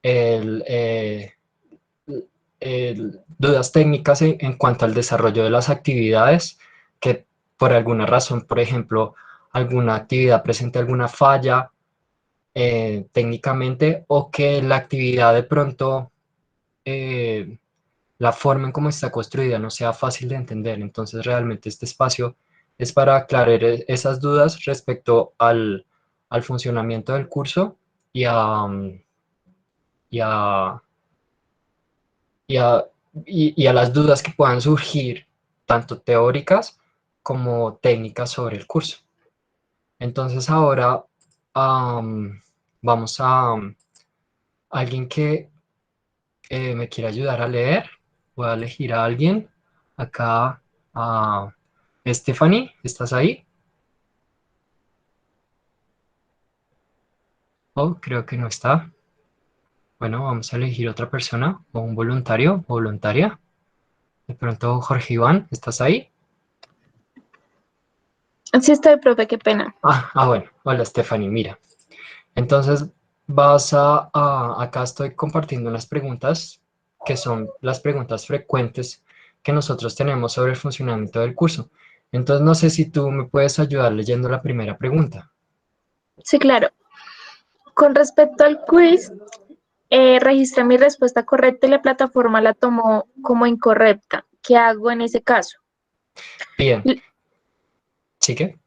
el, dudas técnicas en cuanto al desarrollo de las actividades, que por alguna razón, por ejemplo, alguna actividad presente alguna falla técnicamente, o que la actividad de pronto, la forma en cómo está construida no sea fácil de entender. Entonces realmente este espacio es para aclarar esas dudas respecto al funcionamiento del curso y y a, y a, y a las dudas que puedan surgir, tanto teóricas como técnicas sobre el curso. Entonces ahora vamos a alguien que me quiera ayudar a leer. Voy a elegir a alguien. Acá a Stephanie, ¿estás ahí? Oh, creo que no está. Bueno, vamos a elegir otra persona o un voluntario o voluntaria. De pronto, Jorge Iván, ¿estás ahí? Sí estoy, profe, qué pena. Bueno, hola Stephanie, mira. Entonces acá estoy compartiendo unas preguntas que son las preguntas frecuentes que nosotros tenemos sobre el funcionamiento del curso. Entonces no sé si tú me puedes ayudar leyendo la primera pregunta. Sí, claro. Con respecto al quiz, registré mi respuesta correcta y la plataforma la tomó como incorrecta. ¿Qué hago en ese caso? Bien, L- ¿sí que?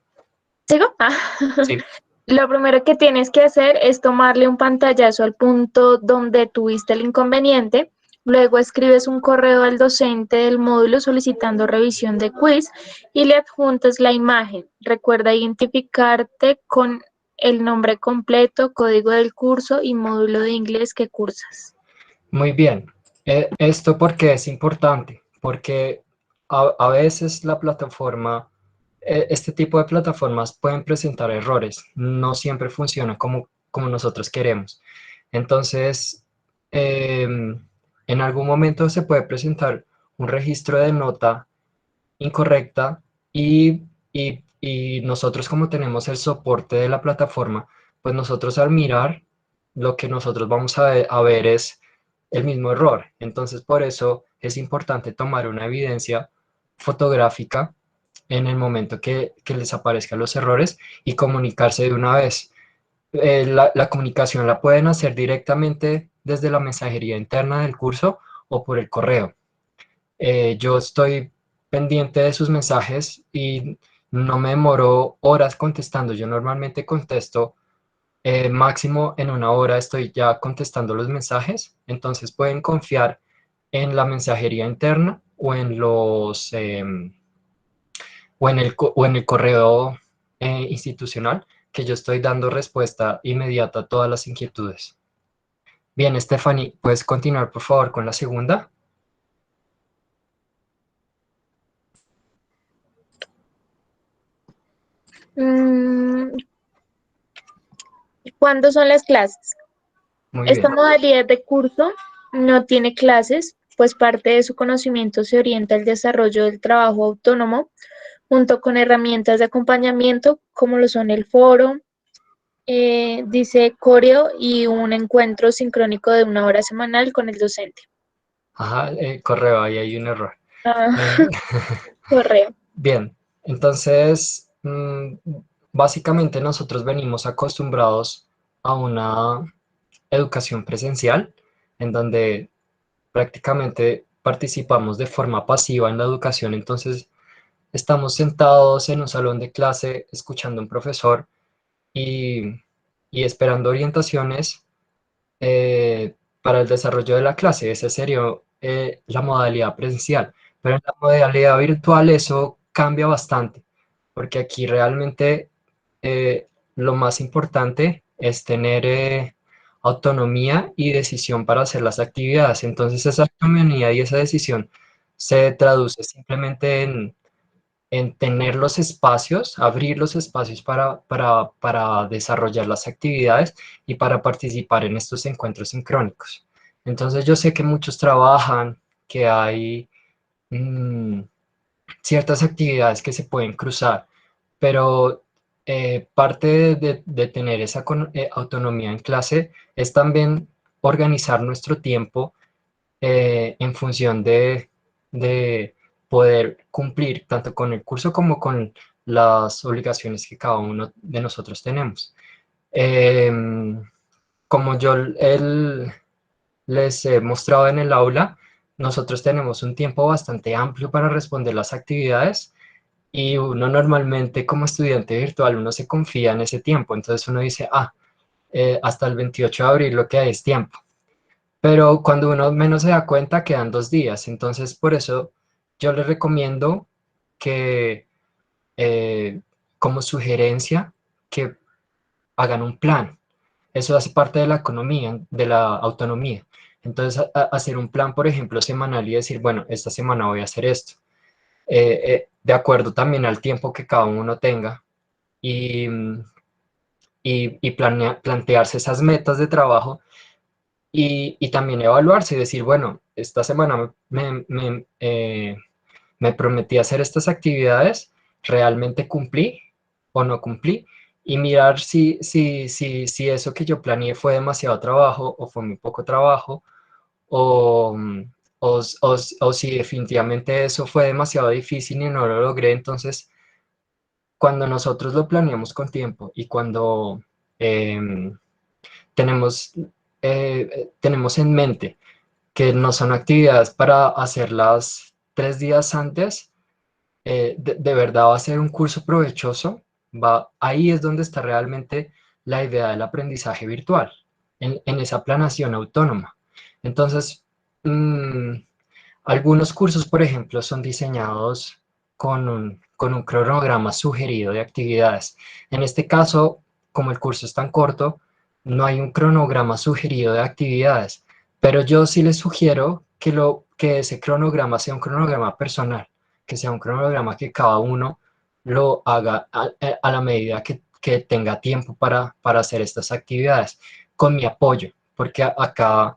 ¿Sigo? Sí. Lo primero que tienes que hacer es tomarle un pantallazo al punto donde tuviste el inconveniente. Luego escribes un correo al docente del módulo solicitando revisión de quiz y le adjuntas la imagen. Recuerda identificarte con el nombre completo, código del curso y módulo de inglés que cursas. Muy bien. Esto porque es importante, porque a veces la plataforma, este tipo de plataformas pueden presentar errores, no siempre funciona como nosotros queremos. Entonces, en algún momento se puede presentar un registro de nota incorrecta y nosotros, como tenemos el soporte de la plataforma, pues nosotros al mirar lo que nosotros vamos a ver es el mismo error. Entonces por eso es importante tomar una evidencia fotográfica en el momento que les aparezcan los errores y comunicarse de una vez. La comunicación la pueden hacer directamente desde la mensajería interna del curso o por el correo. Yo estoy pendiente de sus mensajes y no me demoro horas contestando. Yo normalmente contesto máximo en una hora, estoy ya contestando los mensajes. Entonces pueden confiar en la mensajería interna o en o en el correo institucional, que yo estoy dando respuesta inmediata a todas las inquietudes. Bien, Stephanie, ¿puedes continuar por favor con la segunda? Mm, ¿Cuándo son las clases? Muy Esta bien. modalidad de curso no tiene clases, pues parte de su conocimiento se orienta al desarrollo del trabajo autónomo, junto con herramientas de acompañamiento como lo son el foro, dice coreo y un encuentro sincrónico de 1 hora semanal con el docente. Ajá, correo, ahí hay un error. Ah, Eh, correo. Bien, entonces, básicamente nosotros venimos acostumbrados a una educación presencial en donde prácticamente participamos de forma pasiva en la educación. Entonces estamos sentados en un salón de clase escuchando a un profesor y, y esperando orientaciones para el desarrollo de la clase. Esa sería la modalidad presencial. Pero en la modalidad virtual eso cambia bastante, porque aquí realmente lo más importante es tener autonomía y decisión para hacer las actividades. Entonces esa autonomía y esa decisión se traduce simplemente en tener los espacios, abrir los espacios para desarrollar las actividades y para participar en estos encuentros sincrónicos. Entonces yo sé que muchos trabajan, que hay ciertas actividades que se pueden cruzar, pero parte de tener esa autonomía en clase es también organizar nuestro tiempo en función de poder cumplir tanto con el curso como con las obligaciones que cada uno de nosotros tenemos. Como yo les he mostrado en el aula, nosotros tenemos un tiempo bastante amplio para responder las actividades y uno normalmente como estudiante virtual, uno se confía en ese tiempo, entonces uno dice, hasta el 28 de abril lo que hay es tiempo. Pero cuando uno menos se da cuenta, quedan 2 días. Entonces, por eso yo les recomiendo que, como sugerencia, que hagan un plan. Eso hace parte de la economía, de la autonomía. Entonces, hacer un plan, por ejemplo, semanal y decir, bueno, esta semana voy a hacer esto, de acuerdo también al tiempo que cada uno tenga y, y plantearse esas metas de trabajo y también evaluarse y decir, bueno, esta semana me prometí hacer estas actividades, ¿realmente cumplí o no cumplí? Y mirar si eso que yo planeé fue demasiado trabajo o fue muy poco trabajo, o, o si definitivamente eso fue demasiado difícil y no lo logré. Entonces, cuando nosotros lo planeamos con tiempo y cuando em, tenemos, tenemos en mente que no son actividades para hacerlas 3 días antes, de verdad va a ser un curso provechoso. Ahí es donde está realmente la idea del aprendizaje virtual, en esa planeación autónoma. Entonces, mm, algunos cursos, por ejemplo, son diseñados con un cronograma sugerido de actividades. En este caso, como el curso es tan corto, no hay un cronograma sugerido de actividades, pero yo sí les sugiero que ese cronograma sea un cronograma personal, que sea un cronograma que cada uno lo haga a la medida que tenga tiempo para hacer estas actividades, con mi apoyo, porque acá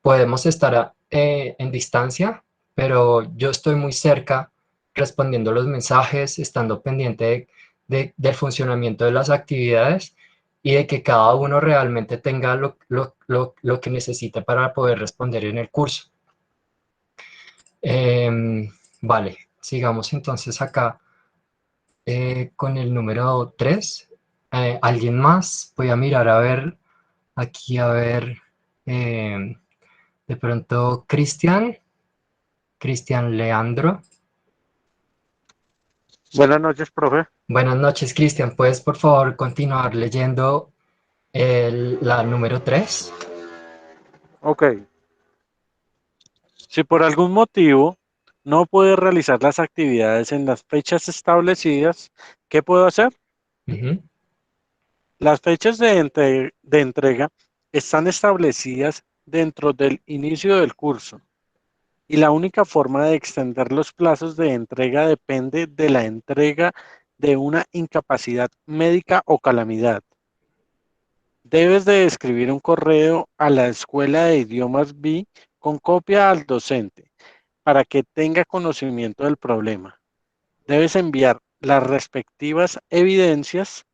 podemos estar en distancia, pero yo estoy muy cerca respondiendo los mensajes, estando pendiente del funcionamiento de las actividades y de que cada uno realmente tenga lo que necesita para poder responder en el curso. Vale, sigamos entonces acá con el número 3. ¿Alguien más? Voy a mirar a ver, aquí a ver, em, de pronto Cristian Leandro. Buenas noches, profe. Buenas noches, Cristian. ¿Puedes por favor continuar leyendo la número 3? Ok. Si por algún motivo no puedes realizar las actividades en las fechas establecidas, ¿qué puedo hacer? Ujú. Las fechas de entrega están establecidas dentro del inicio del curso y la única forma de extender los plazos de entrega depende de la entrega de una incapacidad médica o calamidad. Debes de escribir un correo a la Escuela de Idiomas B con copia al docente para que tenga conocimiento del problema. Debes enviar las respectivas evidencias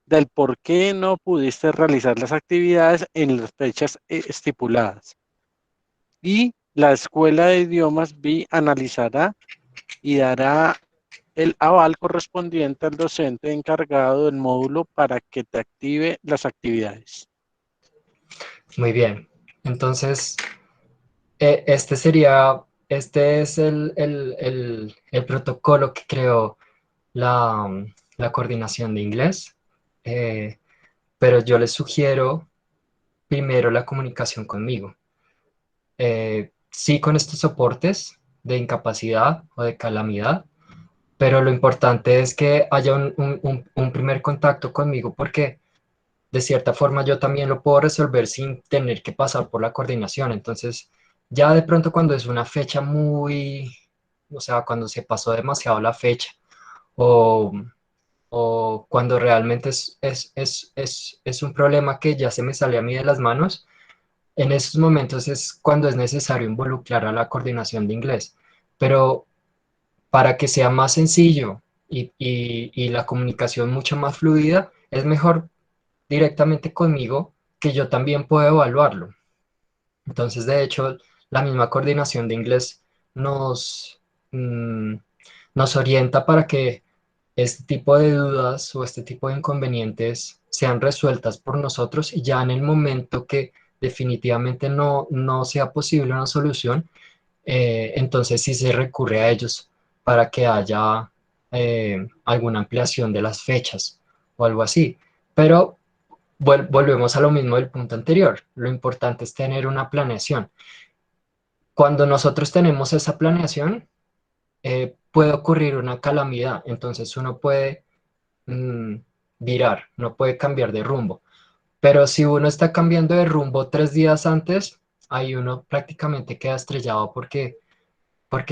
del por qué no pudiste realizar las actividades en las fechas estipuladas. Y la Escuela de Idiomas B analizará y dará el aval correspondiente al docente encargado del módulo para que te active las actividades. Muy bien. Entonces, este es el protocolo que creó la coordinación de inglés, eh, pero yo les sugiero primero la comunicación conmigo. Sí, con estos soportes de incapacidad o de calamidad, pero lo importante es que haya un primer contacto conmigo porque de cierta forma yo también lo puedo resolver sin tener que pasar por la coordinación. Entonces, ya de pronto cuando es una fecha o sea, cuando se pasó demasiado la fecha o, o cuando realmente es un problema que ya se me sale a mí de las manos, en esos momentos es cuando es necesario involucrar a la coordinación de inglés. Pero para que sea más sencillo y la comunicación mucho más fluida, es mejor directamente conmigo que yo también puedo evaluarlo. Entonces, de hecho, la misma coordinación de inglés nos, mm, nos orienta para que este tipo de dudas o este tipo de inconvenientes sean resueltas por nosotros y ya en el momento que definitivamente no sea posible una solución, entonces sí se recurre a ellos para que haya alguna ampliación de las fechas o algo así. Pero volvemos a lo mismo del punto anterior. Lo importante es tener una planeación. Cuando nosotros tenemos esa planeación, puede ocurrir una calamidad, entonces uno puede mm, virar, no puede cambiar de rumbo. Pero si uno está cambiando de rumbo 3 días antes, ahí uno prácticamente queda estrellado porque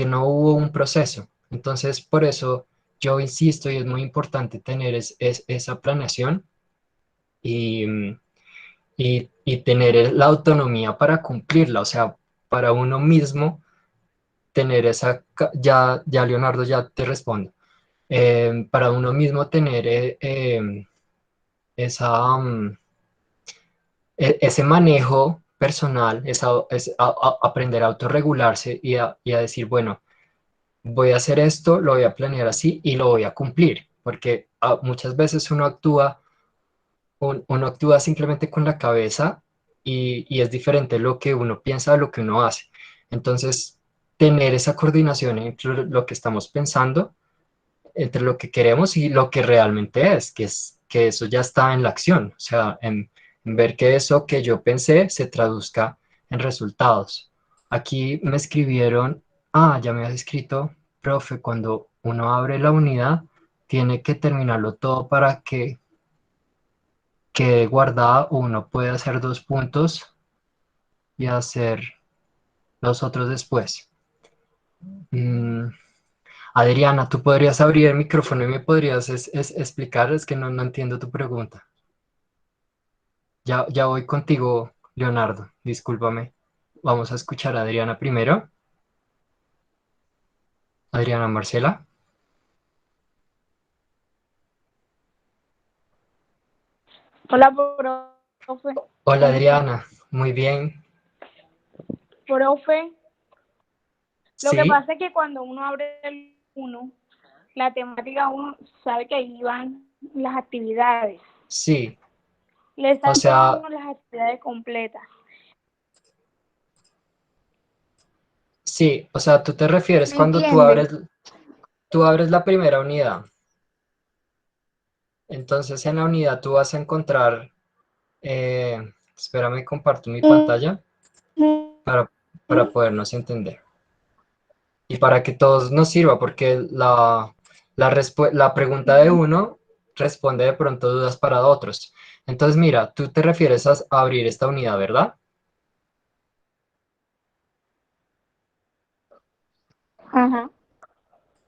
no hubo un proceso. Entonces, por eso yo insisto y es muy importante tener esa planeación y, y tener la autonomía para cumplirla, o sea, para uno mismo tener ya Leonardo ya te respondo. Para uno mismo tener esa, ese manejo personal, aprender a autorregularse y a decir, bueno, voy a hacer esto, lo voy a planear así y lo voy a cumplir, porque muchas veces uno actúa simplemente con la cabeza y es diferente lo que uno piensa a lo que uno hace. Entonces, tener esa coordinación entre lo que estamos pensando, entre lo que queremos y lo que realmente es que eso ya está en la acción, o sea, en ver que eso que yo pensé se traduzca en resultados. Aquí me escribieron, ya me has escrito, profe, cuando uno abre la unidad, tiene que terminarlo todo para que quede guardada, o uno puede hacer 2 puntos y hacer los otros después. Mm, Adriana, ¿tú podrías abrir el micrófono y me podrías explicar? Es que no entiendo tu pregunta. Ya voy contigo, Leonardo, discúlpame. Vamos a escuchar a Adriana primero. Adriana Marcela. Hola, profe. Hola ¿Cómo está? Adriana, muy bien. Profe, lo que Sí, pasa es que cuando uno abre el uno, la temática uno sabe que ahí van las actividades. sí. Le O están todas a sea, uno las actividades completas. sí, o sea, tú te refieres ¿Me cuando entiende? tú abres la primera unidad. Entonces en la unidad tú vas a encontrar, espérame, comparto mi pantalla para, para podernos entender. Y para que todos nos sirva, porque la pregunta de uno responde de pronto dudas para otros. Entonces, mira, tú te refieres a abrir esta unidad, ¿verdad? Ajá.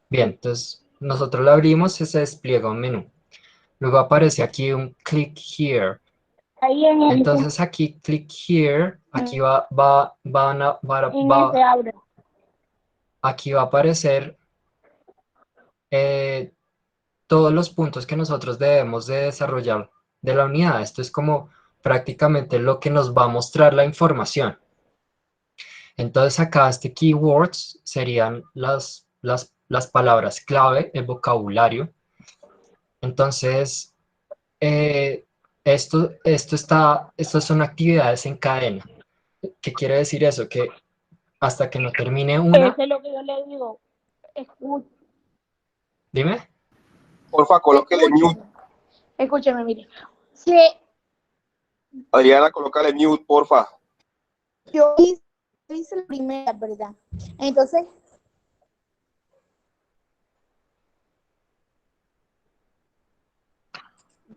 Bien, entonces nosotros la abrimos y se despliega un menú. Luego aparece aquí un click here. Ahí en ese, Entonces aquí, click here, aquí en ese abre. aquí va a aparecer eh, todos los puntos que nosotros debemos de desarrollar de la unidad. Esto es como prácticamente lo que nos va a mostrar la información. Entonces acá este keywords serían las palabras clave, el vocabulario. Entonces, eh, estas son actividades en cadena. ¿Qué quiere decir eso? Que hasta que no termine Eso una, es lo que yo le digo. Escú- dime. Porfa, colóquele mute. Escúcheme. Escúcheme, mire. Si Adriana, colócale mute, porfa. yo hice la primera, ¿verdad? Entonces,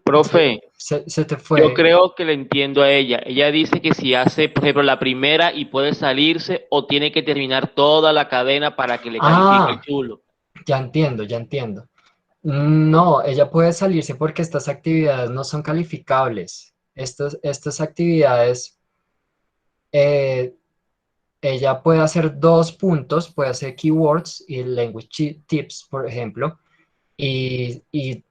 Profe, Se te yo fue. creo que le entiendo a ella. Ella dice que si hace, por ejemplo, la primera y puede salirse o tiene que terminar toda la cadena para que le califique el Ah, chulo. ya entiendo, ya entiendo. No, ella puede salirse porque estas actividades no son calificables. Estas actividades, eh, ella puede hacer 2 puntos, puede hacer keywords y language tips, por ejemplo, y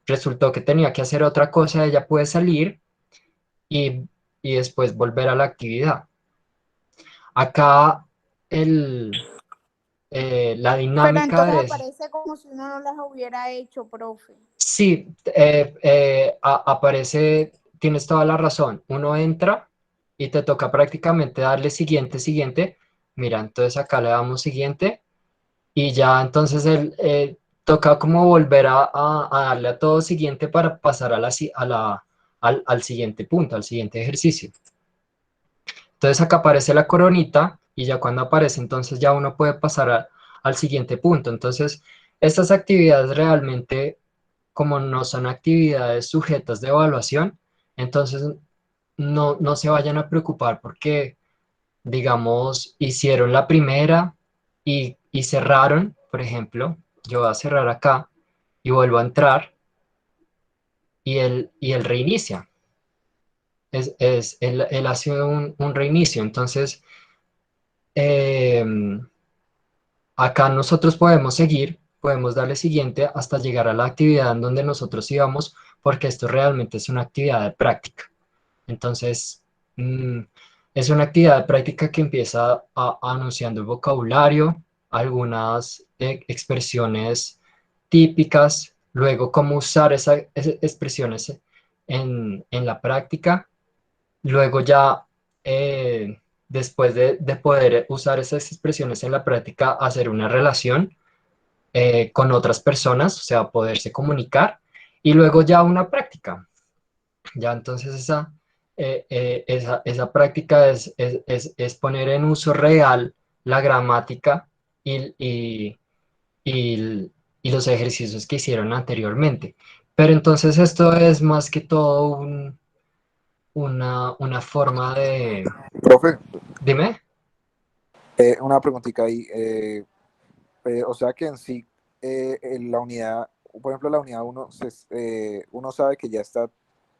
resultó que tenía que hacer otra cosa, ella puede salir y y después volver a la actividad. Acá la Pero dinámica entonces es, aparece como si uno no las hubiera hecho, profe. sí, aparece, tienes toda la razón, uno entra y te toca prácticamente darle siguiente, siguiente, mira, entonces acá le damos siguiente y ya entonces toca como volver a darle a todo siguiente para pasar al siguiente punto, al siguiente ejercicio. Entonces acá aparece la coronita y ya cuando aparece entonces ya uno puede pasar al siguiente punto. Entonces estas actividades realmente como no son actividades sujetas de evaluación, entonces no se vayan a preocupar porque digamos hicieron la primera y cerraron, por ejemplo, yo voy a cerrar acá y vuelvo a entrar y él reinicia. Él hace un reinicio. Entonces, eh, acá nosotros podemos seguir, podemos darle siguiente hasta llegar a la actividad en donde nosotros íbamos, porque esto realmente es una actividad de práctica. Entonces, mm, es una actividad de práctica que empieza anunciando el vocabulario, algunas expresiones típicas, luego cómo usar esas expresiones en la práctica. Luego ya, después de poder usar esas expresiones en la práctica, hacer una relación con otras personas, o sea, poderse comunicar, y luego ya una práctica. Ya entonces esa práctica es poner en uso real la gramática y, y, y- y los ejercicios que hicieron anteriormente. Pero entonces esto es más que todo una forma de... Profe, Dime. una preguntita ahí. O sea que en sí, en la unidad, por ejemplo, la unidad uno sabe que ya está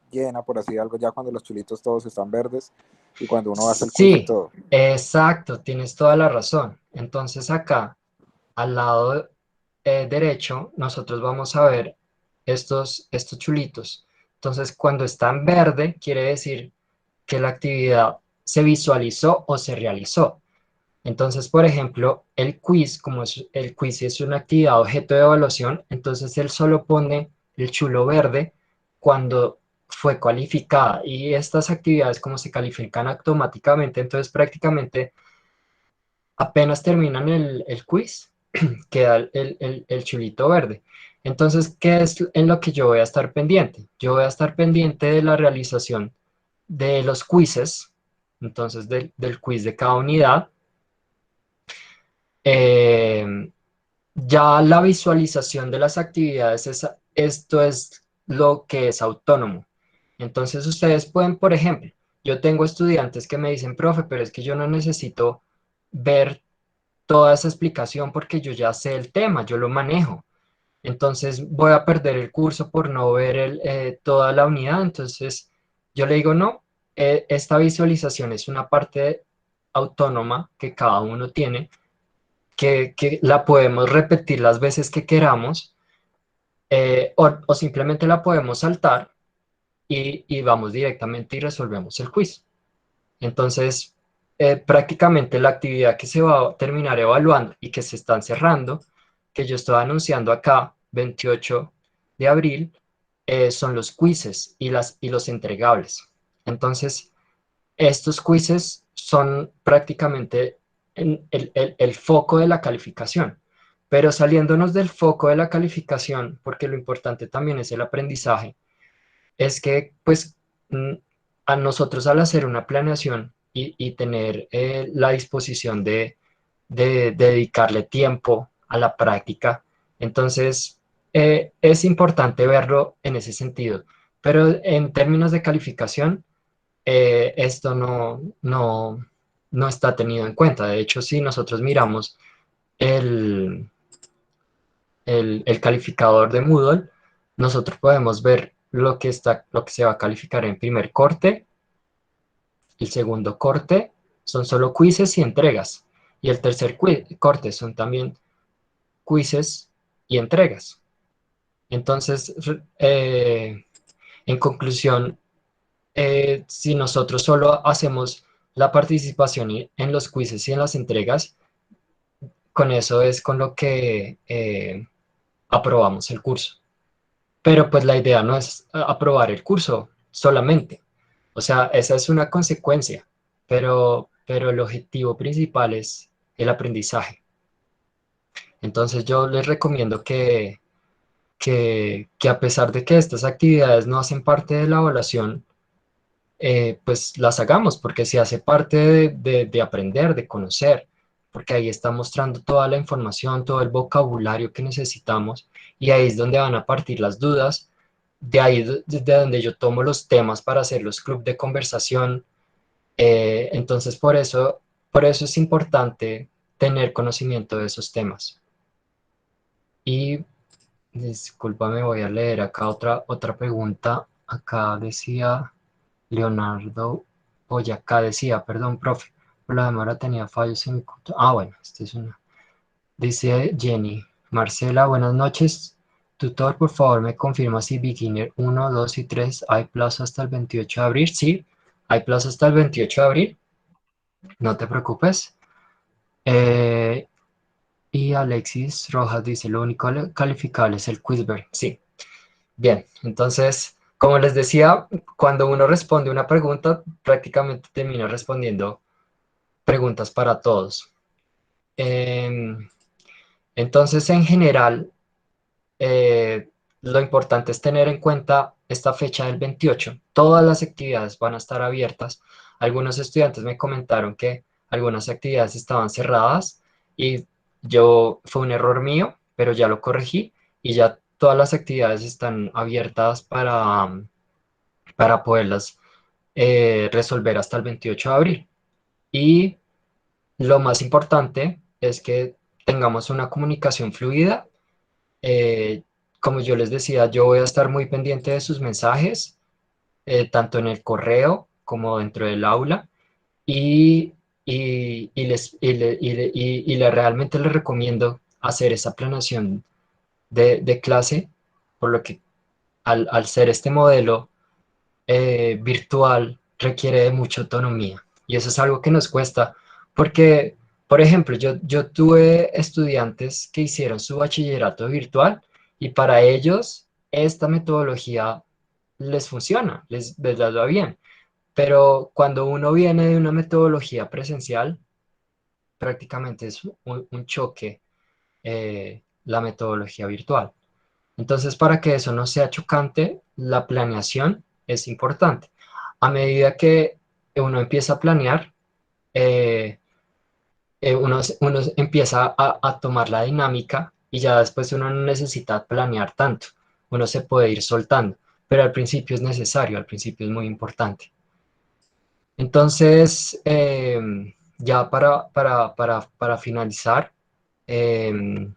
llena, por así algo, ya cuando los chulitos todos están verdes y cuando uno hace el quiz y Sí, todo. exacto, tienes toda la razón. Entonces acá, al lado derecho, nosotros vamos a ver estos chulitos. Entonces, cuando está en verde, quiere decir que la actividad se visualizó o se realizó. Entonces, por ejemplo, el quiz, como el quiz es una actividad objeto de evaluación, entonces él solo pone el chulo verde cuando fue cualificada y estas actividades como se califican automáticamente, entonces prácticamente apenas terminan el quiz, queda el chulito verde. Entonces, ¿qué es en lo que yo voy a estar pendiente? Yo voy a estar pendiente de la realización de los quizzes, entonces del quiz de cada unidad. Eh, ya la visualización de las actividades, esto es lo que es autónomo. Entonces ustedes pueden, por ejemplo, yo tengo estudiantes que me dicen, profe, pero es que yo no necesito ver toda esa explicación porque yo ya sé el tema, yo lo manejo. Entonces voy a perder el curso por no ver toda la unidad. Entonces yo le digo, no, esta visualización es una parte autónoma que cada uno tiene que la podemos repetir las veces que queramos o simplemente la podemos saltar y vamos directamente y resolvemos el quiz. Entonces, prácticamente la actividad que se va a terminar evaluando y que se están cerrando, que yo estoy anunciando acá, 28 de abril, son los quizzes y los entregables. Entonces, estos quizzes son prácticamente el foco de la calificación, pero saliéndonos del foco de la calificación, porque lo importante también es el aprendizaje, es que pues a nosotros al hacer una planeación y tener la disposición de dedicarle tiempo a la práctica, entonces es importante verlo en ese sentido, pero en términos de calificación, esto no está tenido en cuenta. De hecho, si nosotros miramos el, el calificador de Moodle, nosotros podemos ver lo que se va a calificar en primer corte, el segundo corte son solo quizzes y entregas, y el tercer corte son también quizzes y entregas. Entonces, en conclusión, si nosotros solo hacemos la participación en los quizzes y en las entregas, con eso es con lo que aprobamos el curso. Pero pues la idea no es aprobar el curso solamente. O sea, esa es una consecuencia, pero el objetivo principal es el aprendizaje. Entonces yo les recomiendo que a pesar de que estas actividades no hacen parte de la evaluación, pues las hagamos, porque si hace parte de aprender, de conocer, porque ahí está mostrando toda la información, todo el vocabulario que necesitamos, y ahí es donde van a partir las dudas, de ahí de donde yo tomo los temas para hacer los clubes de conversación. Entonces por eso es importante tener conocimiento de esos temas. Y discúlpame, voy a leer acá otra pregunta. Acá decía Leonardo Boyacá, decía, perdón, profe, por la demora tenía fallos en mi computadora. Ah, bueno, esta es una. Dice Jenny, Marcela, buenas noches. Tutor, por favor, me confirma si Beginner 1, 2 y 3 hay plazo hasta el 28 de abril. Sí, hay plazo hasta el 28 de abril. No te preocupes. Y Alexis Rojas dice, lo único calificable es el Quizber. Sí, bien. Entonces, como les decía, cuando uno responde una pregunta, prácticamente termina respondiendo preguntas para todos. Entonces, en general, lo importante es tener en cuenta esta fecha del 28. Todas las actividades van a estar abiertas. Algunos estudiantes me comentaron que algunas actividades estaban cerradas y fue un error mío, pero ya lo corregí y ya todas las actividades están abiertas para poderlas resolver hasta el 28 de abril. Y lo más importante es que tengamos una comunicación fluida. eh, Como yo les decía, yo voy a estar muy pendiente de sus mensajes, tanto en el correo como dentro del aula, y, realmente les recomiendo hacer esa planeación de clase, por lo que al ser este modelo virtual requiere de mucha autonomía, y eso es algo que nos cuesta, porque, por ejemplo, yo tuve estudiantes que hicieron su bachillerato virtual y para ellos esta metodología les funciona, les va bien, pero cuando uno viene de una metodología presencial, prácticamente es un choque la metodología virtual. Entonces, para que eso no sea chocante, la planeación es importante. A medida que uno empieza a planear, eh, uno empieza a tomar la dinámica y ya después uno no necesita planear tanto. Uno se puede ir soltando, pero al principio es necesario, al principio es muy importante. Entonces, ya para finalizar, em,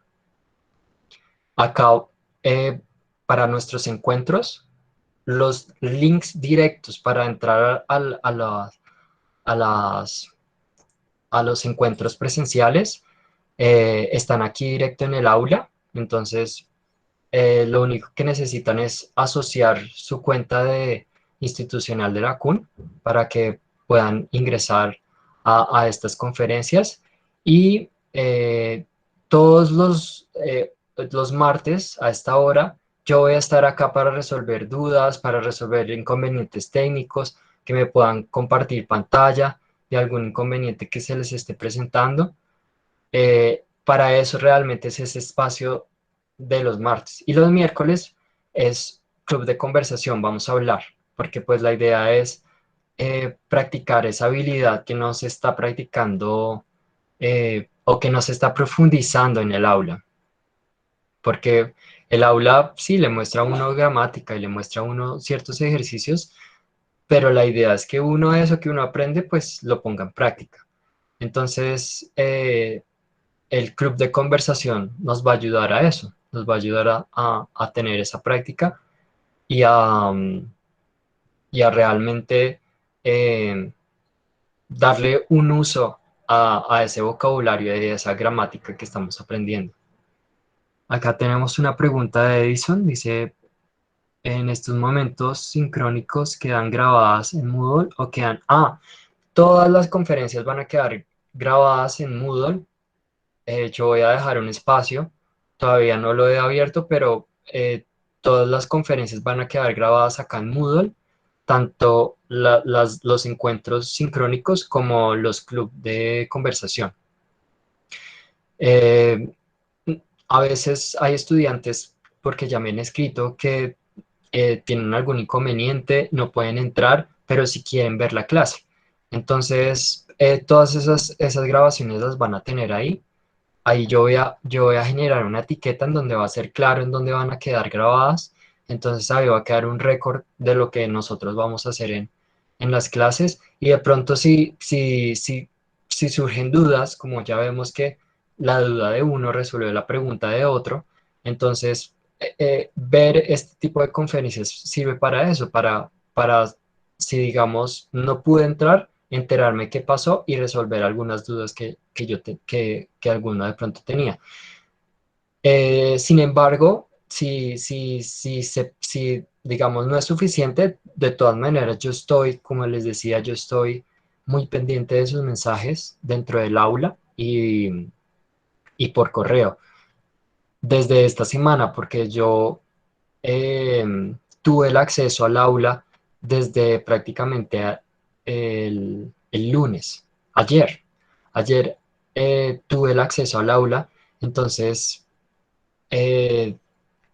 acá eh, para nuestros encuentros, los links directos para entrar a las, a los encuentros presenciales están aquí directo en el aula. Entonces, lo único que necesitan es asociar su cuenta de institucional de la CUN para que puedan ingresar a estas conferencias. Y todos los martes a esta hora yo voy a estar acá para resolver dudas, para resolver inconvenientes técnicos, que me puedan compartir pantalla de algún inconveniente que se les esté presentando. Para eso realmente es ese espacio de los martes. Y los miércoles es club de conversación, vamos a hablar, porque pues la idea es practicar esa habilidad que no se está practicando o que no se está profundizando en el aula. Porque el aula sí le muestra a uno gramática y le muestra a uno ciertos ejercicios, pero la idea es que uno eso que uno aprende pues lo ponga en práctica. Entonces, el club de conversación nos va a ayudar a eso, nos va a ayudar a tener esa práctica y y a realmente darle un uso a ese vocabulario y a esa gramática que estamos aprendiendo. Acá tenemos una pregunta de Edison, dice, En estos momentos sincrónicos quedan grabadas en Moodle o quedan... todas las conferencias van a quedar grabadas en Moodle. Yo voy a dejar un espacio, todavía no lo he abierto, pero todas las conferencias van a quedar grabadas acá en Moodle, tanto los encuentros sincrónicos como los clubes de conversación. Eh, a veces hay estudiantes, porque ya me han escrito, que tienen algún inconveniente, no pueden entrar, pero sí quieren ver la clase. Entonces, todas esas grabaciones las van a tener ahí. Ahí yo voy a generar una etiqueta en donde va a ser claro en dónde van a quedar grabadas. Entonces ahí va a quedar un récord de lo que nosotros vamos a hacer en las clases. Y de pronto si surgen dudas, como ya vemos que la duda de uno resuelve la pregunta de otro, entonces ver este tipo de conferencias sirve para eso, para si digamos no pude entrar, enterarme qué pasó y resolver algunas dudas que alguno de pronto tenía. Sin embargo, si digamos no es suficiente, de todas maneras yo estoy, como les decía, yo estoy muy pendiente de sus mensajes dentro del aula y por correo. Desde esta semana, porque yo eh, tuve el acceso al aula desde prácticamente el lunes, ayer. Ayer tuve el acceso al aula, entonces eh,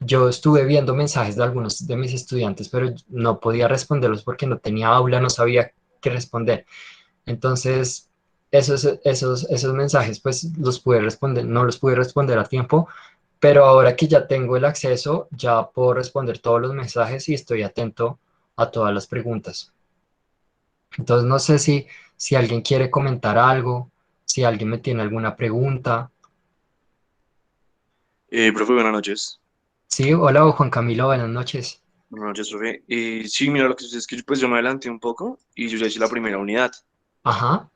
yo estuve viendo mensajes de algunos de mis estudiantes, pero no podía responderlos porque no tenía aula, no sabía qué responder. Entonces, esos mensajes, pues los pude responder, no los pude responder a tiempo, pero ahora que ya tengo el acceso, ya puedo responder todos los mensajes y estoy atento a todas las preguntas. Entonces, no sé si alguien quiere comentar algo, si alguien me tiene alguna pregunta. Profe, buenas noches. Sí, hola Juan Camilo, buenas noches. Buenas noches, profe. Sí, mira, lo que sucede es que pues yo me adelanté un poco y yo ya hice la primera unidad Ajá,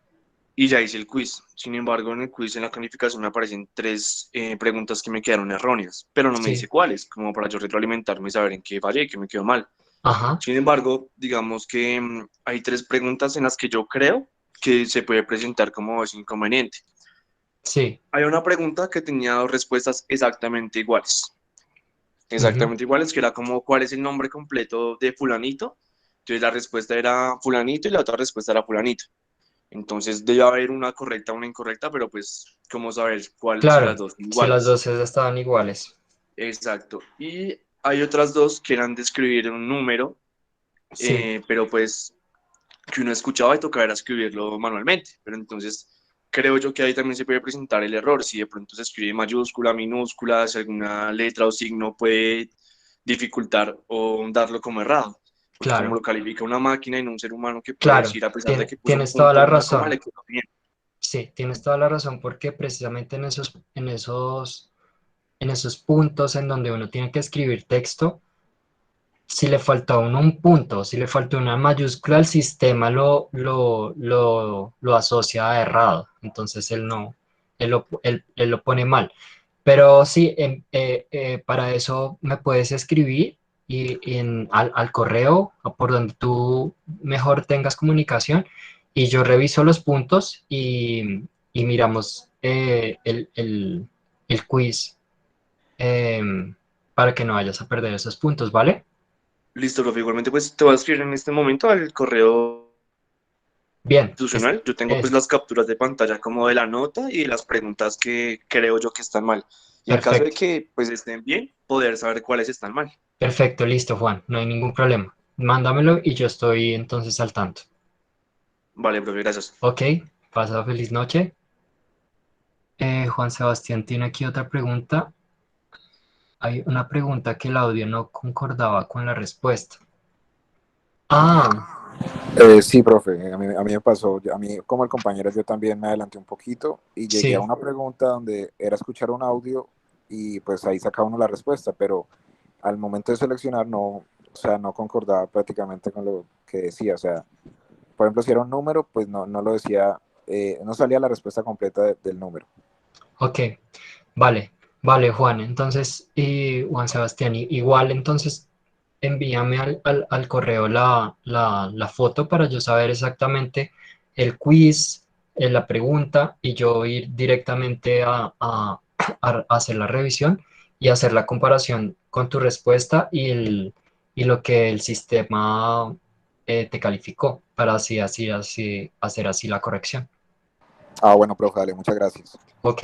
y ya hice el quiz. Sin embargo, en el quiz, en la calificación, me aparecen tres preguntas que me quedaron erróneas, pero no me dice sí, cuáles, como para yo retroalimentarme y saber en qué fallé, qué me quedó mal. ajá, Sin embargo, digamos que hay tres preguntas en las que yo creo que se puede presentar como es inconveniente. sí, Hay una pregunta que tenía dos respuestas exactamente iguales. ujú, Exactamente iguales, que era como, ¿cuál es el nombre completo de fulanito? Entonces la respuesta era fulanito y la otra respuesta era fulanito. Entonces debe haber una correcta, una incorrecta, pero pues, ¿cómo saber cuál si las claro, dos son si las iguales? dos estaban iguales. Exacto. Y hay otras dos que eran de escribir un número, Sí, pero pues que uno escuchaba y tocaba era escribirlo manualmente. Pero entonces creo yo que ahí también se puede presentar el error. Si de pronto se escribe mayúscula, minúscula, si alguna letra o signo puede dificultar o darlo como errado. Porque como claro, lo califica una máquina y no un ser humano que puede claro, decir, a pesar de que puso un tienes toda punto la o una coma, razón. le quedó bien. Sí, tienes toda la razón porque precisamente en esos puntos en donde uno tiene que escribir texto, si le falta a uno un punto, si le falta una mayúscula, el sistema lo asocia a errado. Entonces él no, él lo pone mal. Pero sí, para eso me puedes escribir al correo o por donde tú mejor tengas comunicación y yo reviso los puntos y miramos el quiz para que no vayas a perder esos puntos, ¿vale? Listo, profe. Igualmente, pues te voy a escribir en este momento al correo Bien, institucional. Yo tengo pues las capturas de pantalla como de la nota y de las preguntas que creo yo que están mal. Y en caso de perfecto, que pues estén bien, poder saber cuáles están mal. perfecto, listo, Juan, no hay ningún problema. Mándamelo y yo estoy entonces al tanto. Vale, profe, gracias. Ok, pasa feliz noche. Juan Sebastián tiene aquí otra pregunta. Hay una pregunta que el audio no concordaba con la respuesta. Ah, Sí, profe, a mí me pasó, a mí como el compañero yo también me adelanté un poquito y llegué a sí, una pregunta donde era escuchar un audio y pues ahí sacaba uno la respuesta, pero al momento de seleccionar no, o sea, no concordaba prácticamente con lo que decía, o sea, por ejemplo, si era un número, pues no lo decía, no salía la respuesta completa del número. ok, vale, vale, Juan. Entonces, y Juan Sebastián, igual entonces envíame al correo la foto para yo saber exactamente el quiz, la pregunta y yo ir directamente a hacer la revisión y hacer la comparación con tu respuesta y lo que el sistema te calificó para hacer así la corrección. Ah, bueno, profe, dale, muchas gracias. Ok,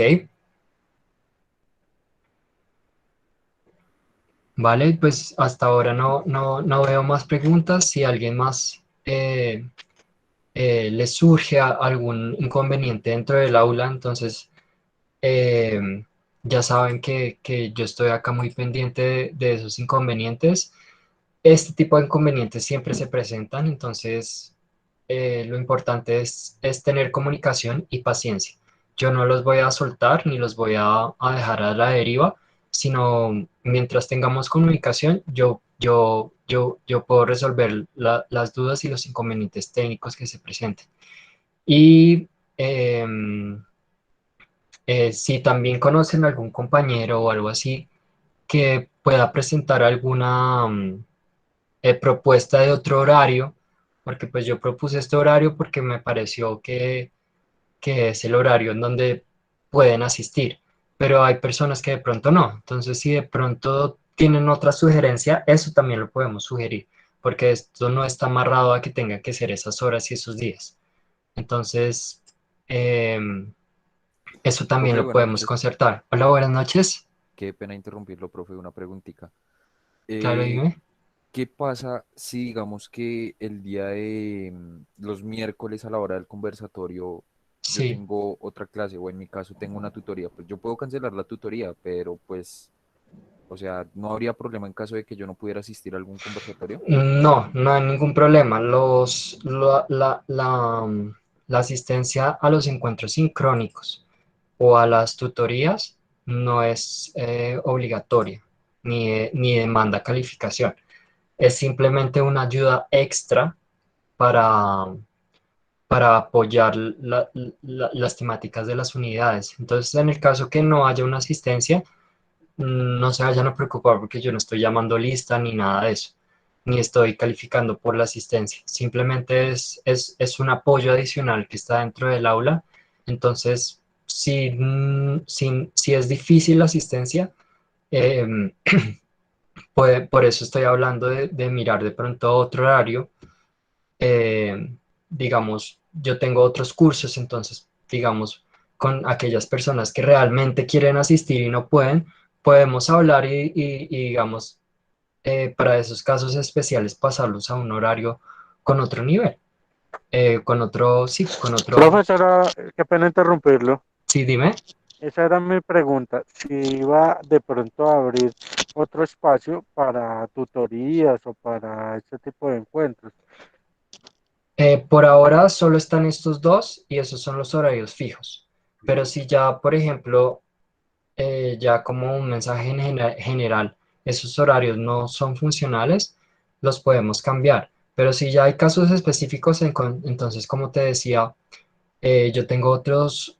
vale, pues hasta ahora no veo más preguntas. Si alguien más le surge algún inconveniente dentro del aula, entonces eh, ya saben que yo estoy acá muy pendiente de esos inconvenientes. Este tipo de inconvenientes siempre se presentan, entonces lo importante es tener comunicación y paciencia. Yo no los voy a soltar ni los voy a dejar a la deriva, sino mientras tengamos comunicación, yo puedo resolver las dudas y los inconvenientes técnicos que se presenten. Y em, si también conocen algún compañero o algo así que pueda presentar alguna propuesta de otro horario, porque pues yo propuse este horario porque me pareció que es el horario en donde pueden asistir, pero hay personas que de pronto no. Entonces, si de pronto tienen otra sugerencia, eso también lo podemos sugerir, porque esto no está amarrado a que tenga que ser esas horas y esos días. Entonces, eso también Profe, lo buenas podemos noches. concertar. Hola, buenas noches. Qué pena interrumpirlo, profe, una preguntita. Claro, Eh, dime. ¿Qué pasa si digamos que el día de los miércoles a la hora del conversatorio yo Sí. tengo otra clase o en mi caso tengo una tutoría? Pues yo puedo cancelar la tutoría, pero pues, o sea, no habría problema en caso de que yo no pudiera asistir a algún conversatorio. No hay ningún problema. La asistencia a los encuentros sincrónicos o a las tutorías no es obligatoria ni demanda calificación. Es simplemente una ayuda extra para, para apoyar las temáticas de las unidades. Entonces, en el caso que no haya una asistencia, no se vayan a preocupar porque yo no estoy llamando lista ni nada de eso, ni estoy calificando por la asistencia. Simplemente es un apoyo adicional que está dentro del aula. Entonces, si es difícil la asistencia, eh, por eso estoy hablando de mirar de pronto otro horario. eh, digamos, yo tengo otros cursos, entonces, digamos, con aquellas personas que realmente quieren asistir y no pueden, podemos hablar y, digamos, para esos casos especiales pasarlos a un horario con otro nivel, con otro, Profesora, qué pena interrumpirlo. sí, dime. Esa era mi pregunta, si iba de pronto a abrir otro espacio para tutorías o para este tipo de encuentros. Por ahora solo están estos dos y esos son los horarios fijos, pero si ya, por ejemplo, ya como un mensaje en general, esos horarios no son funcionales, los podemos cambiar. Pero si ya hay casos específicos, entonces, como te decía, yo tengo otros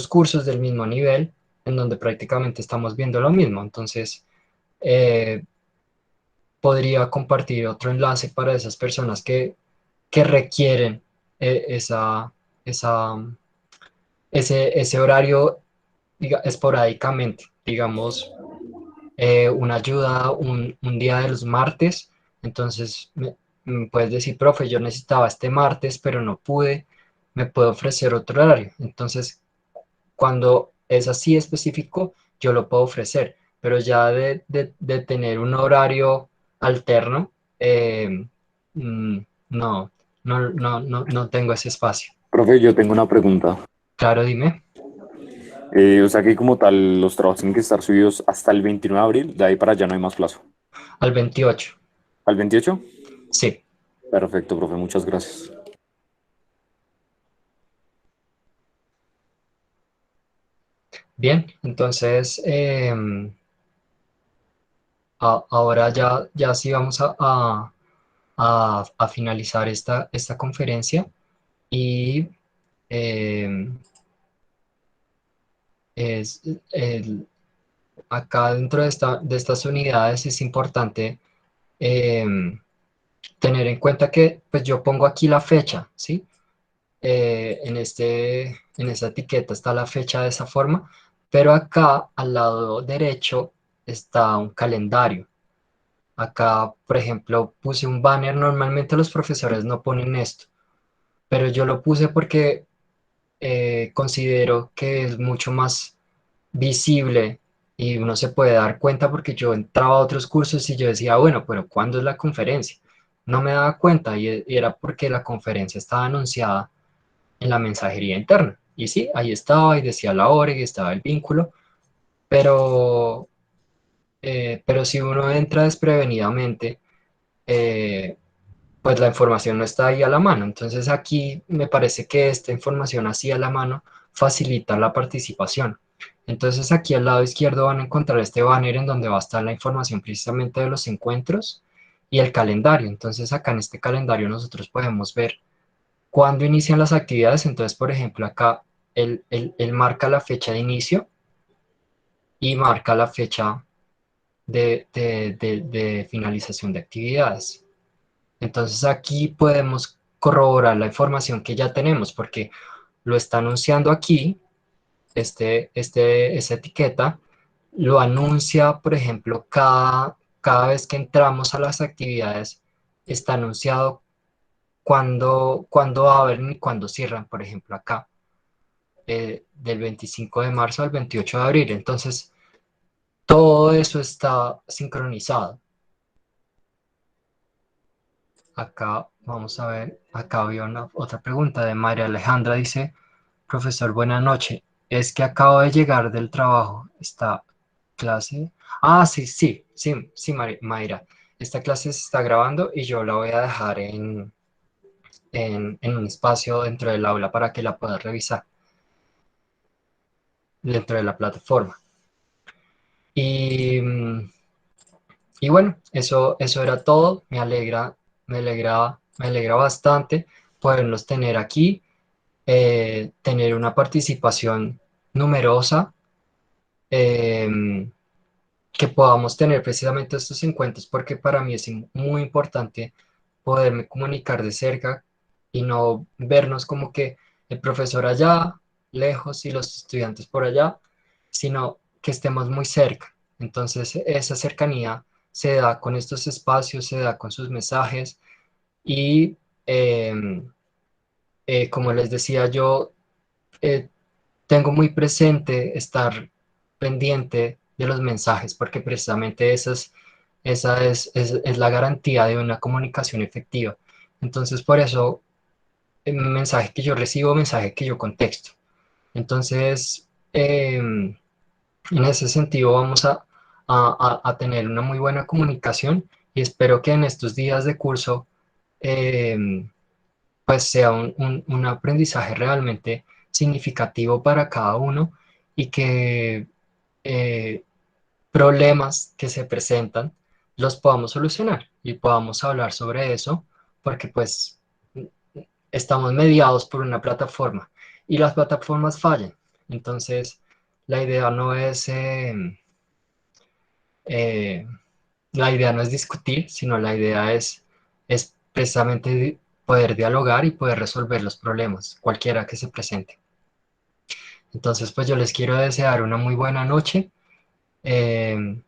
cursos del mismo nivel en donde prácticamente estamos viendo lo mismo. Entonces, eh, podría compartir otro enlace para esas personas que requieren esa, esa, ese horario esporádicamente. Digamos, una ayuda un día de los martes, entonces me puedes decir, profe, yo necesitaba este martes, pero no pude, me puede ofrecer otro horario. Entonces, cuando es así específico, yo lo puedo ofrecer, pero ya de tener un horario alterno, mm, no, no tengo ese espacio. Profe, yo tengo una pregunta. Claro, dime, O sea que como tal los trabajos tienen que estar subidos hasta el 29 de abril, de ahí para allá no hay más plazo. al 28. ¿Al 28? Sí. Perfecto, profe, muchas gracias. Bien, entonces ahora ya sí vamos a finalizar esta conferencia y em, es, acá dentro de estas unidades es importante tener en cuenta que pues yo pongo aquí la fecha, ¿sí? En esa etiqueta está la fecha de esa forma, pero acá al lado derecho está un calendario. Acá, por ejemplo, puse un banner. Normalmente los profesores no ponen esto, pero yo lo puse porque considero que es mucho más visible y uno se puede dar cuenta porque yo entraba a otros cursos y yo decía, bueno, pero ¿cuándo es la conferencia? No me daba cuenta y era porque la conferencia estaba anunciada en la mensajería interna. Y sí, ahí estaba y decía la hora y estaba el vínculo, pero, pero si uno entra desprevenidamente, eh, pues la información no está ahí a la mano. Entonces aquí me parece que esta información así a la mano facilita la participación. Entonces aquí al lado izquierdo van a encontrar este banner en donde va a estar la información precisamente de los encuentros y el calendario. Entonces acá en este calendario nosotros podemos ver cuándo inician las actividades. Entonces, por ejemplo, acá él marca la fecha de inicio y marca la fecha de finalización de actividades. Entonces aquí podemos corroborar la información que ya tenemos porque lo está anunciando aquí, esa etiqueta, lo anuncia, por ejemplo, cada vez que entramos a las actividades, está anunciado cuándo abren y cuándo cierran, por ejemplo, acá, del 25 de marzo al 28 de abril. Entonces, todo eso está sincronizado. Acá vamos a ver, acá había otra pregunta de María Alejandra, dice, profesor, buena noche, es que acabo de llegar del trabajo, esta clase, sí, Mayra, esta clase se está grabando y yo la voy a dejar en un espacio dentro del aula para que la puedas revisar dentro de la plataforma. Y, y bueno, eso era todo. Me alegra bastante poderlos tener aquí, tener una participación numerosa, que podamos tener precisamente estos encuentros, porque para mí es muy importante poderme comunicar de cerca y no vernos como que el profesor allá, lejos, y los estudiantes por allá, sino que estemos muy cerca. Entonces, esa cercanía se da con estos espacios, se da con sus mensajes y, como les decía yo, eh, tengo muy presente estar pendiente de los mensajes, porque precisamente esa es la garantía de una comunicación efectiva. Entonces, por eso, mensaje que yo recibo, mensaje que yo contesto. Entonces, en ese sentido, vamos a tener una muy buena comunicación y espero que en estos días de curso, pues sea un aprendizaje realmente significativo para cada uno y que eh, problemas que se presentan los podamos solucionar y podamos hablar sobre eso, porque pues estamos mediados por una plataforma y las plataformas fallan. Entonces, la idea no es, eh, la idea no es discutir, sino la idea es precisamente poder dialogar y poder resolver los problemas, cualquiera que se presente. Entonces, pues yo les quiero desear una muy buena noche, eh,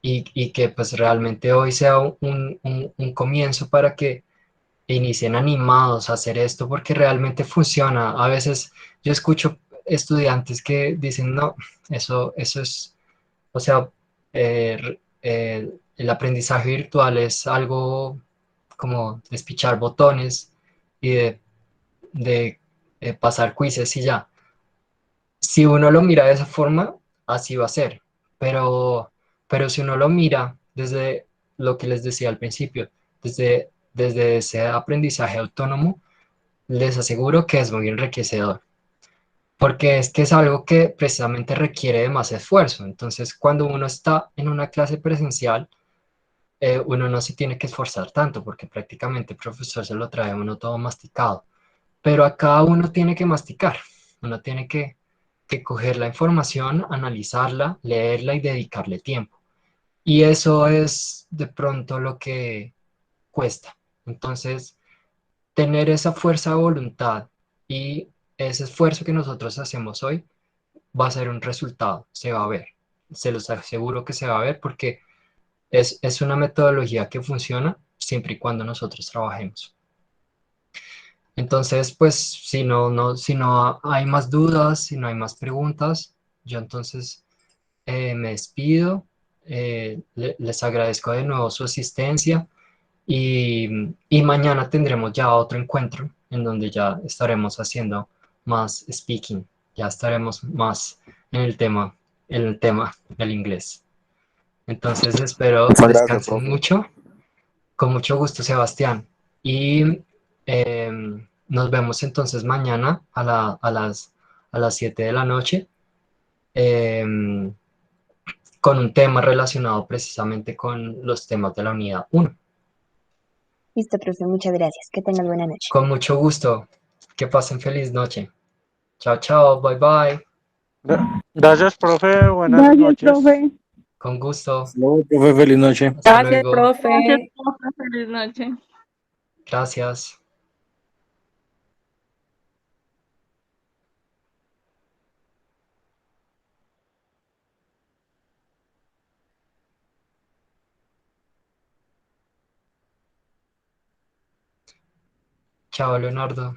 y que pues realmente hoy sea un comienzo para que inicien animados a hacer esto, porque realmente funciona. A veces yo escucho estudiantes que dicen, no, eso es, o sea, el aprendizaje virtual es algo como despichar botones y de pasar quizzes y ya. Si uno lo mira de esa forma, así va a ser. Pero, pero si uno lo mira desde lo que les decía al principio, desde ese aprendizaje autónomo, les aseguro que es muy enriquecedor. Porque es que es algo que precisamente requiere de más esfuerzo. Entonces, cuando uno está en una clase presencial, uno no se tiene que esforzar tanto porque prácticamente el profesor se lo trae a uno todo masticado. Pero acá uno tiene que masticar, uno tiene que coger la información, analizarla, leerla y dedicarle tiempo. Y eso es de pronto lo que cuesta. Entonces, tener esa fuerza de voluntad y ese esfuerzo que nosotros hacemos hoy va a ser un resultado, se va a ver. Se los aseguro que se va a ver porque es una metodología que funciona siempre y cuando nosotros trabajemos. Entonces, pues, si no hay más dudas, si no hay más preguntas, yo entonces me despido. Les agradezco de nuevo su asistencia y mañana tendremos ya otro encuentro en donde ya estaremos haciendo más speaking, ya estaremos más en el tema del inglés. Entonces espero Muchas gracias, descansen profe. mucho. Con mucho gusto, Sebastián. Y nos vemos entonces mañana a las 7 de la noche em, con un tema relacionado precisamente con los temas de la unidad 1. Listo, profe, muchas gracias. Que tengas buena noche. Con mucho gusto. Que pasen feliz noche. Chao, chao. Bye, bye. Gracias, profe. Buenas Gracias, noches. profe. Con gusto. No, profe, feliz noche. Hasta Gracias, luego. Gracias, profe. profe. Feliz noche. Gracias. Chao, Leonardo.